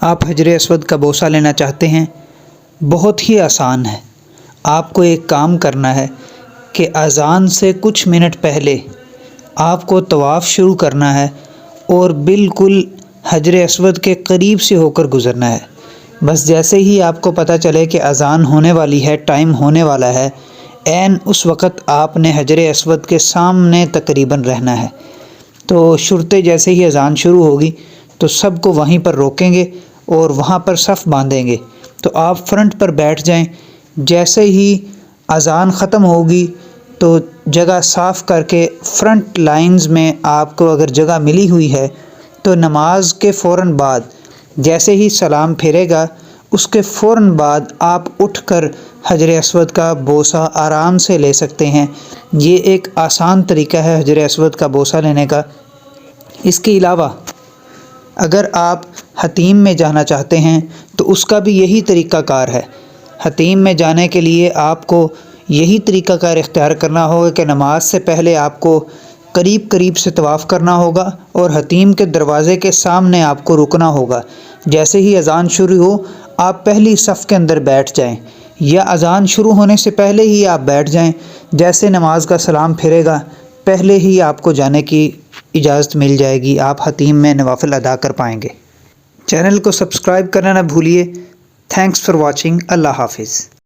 آپ حجر اسود کا بوسہ لینا چاہتے ہیں، بہت ہی آسان ہے۔ آپ کو ایک کام کرنا ہے کہ اذان سے کچھ منٹ پہلے آپ کو طواف شروع کرنا ہے اور بالکل حجر اسود کے قریب سے ہو کر گزرنا ہے۔ بس جیسے ہی آپ کو پتہ چلے کہ اذان ہونے والی ہے، ٹائم ہونے والا ہے، عین اس وقت آپ نے حجر اسود کے سامنے تقریباً رہنا ہے۔ تو شرطے جیسے ہی اذان شروع ہوگی تو سب کو وہیں پر روکیں گے اور وہاں پر صف باندھیں گے۔ تو آپ فرنٹ پر بیٹھ جائیں۔ جیسے ہی اذان ختم ہوگی تو جگہ صاف کر کے فرنٹ لائنز میں آپ کو اگر جگہ ملی ہوئی ہے تو نماز کے فوراً بعد جیسے ہی سلام پھیرے گا اس کے فوراً بعد آپ اٹھ کر حجر اسود کا بوسہ آرام سے لے سکتے ہیں۔ یہ ایک آسان طریقہ ہے حجر اسود کا بوسہ لینے کا۔ اس کے علاوہ اگر آپ حتیم میں جانا چاہتے ہیں تو اس کا بھی یہی طریقہ کار ہے۔ حتیم میں جانے کے لیے آپ کو یہی طریقہ کار اختیار کرنا ہوگا کہ نماز سے پہلے آپ کو قریب سے طواف کرنا ہوگا اور حتیم کے دروازے کے سامنے آپ کو رکنا ہوگا۔ جیسے ہی اذان شروع ہو آپ پہلی صف کے اندر بیٹھ جائیں، یا اذان شروع ہونے سے پہلے ہی آپ بیٹھ جائیں۔ جیسے نماز کا سلام پھرے گا پہلے ہی آپ کو جانے کی اجازت مل جائے گی، آپ حتیم میں نوافل ادا کر پائیں گے۔ چینل کو سبسکرائب کرنا نہ بھولیے۔ Thanks for watching. اللہ حافظ۔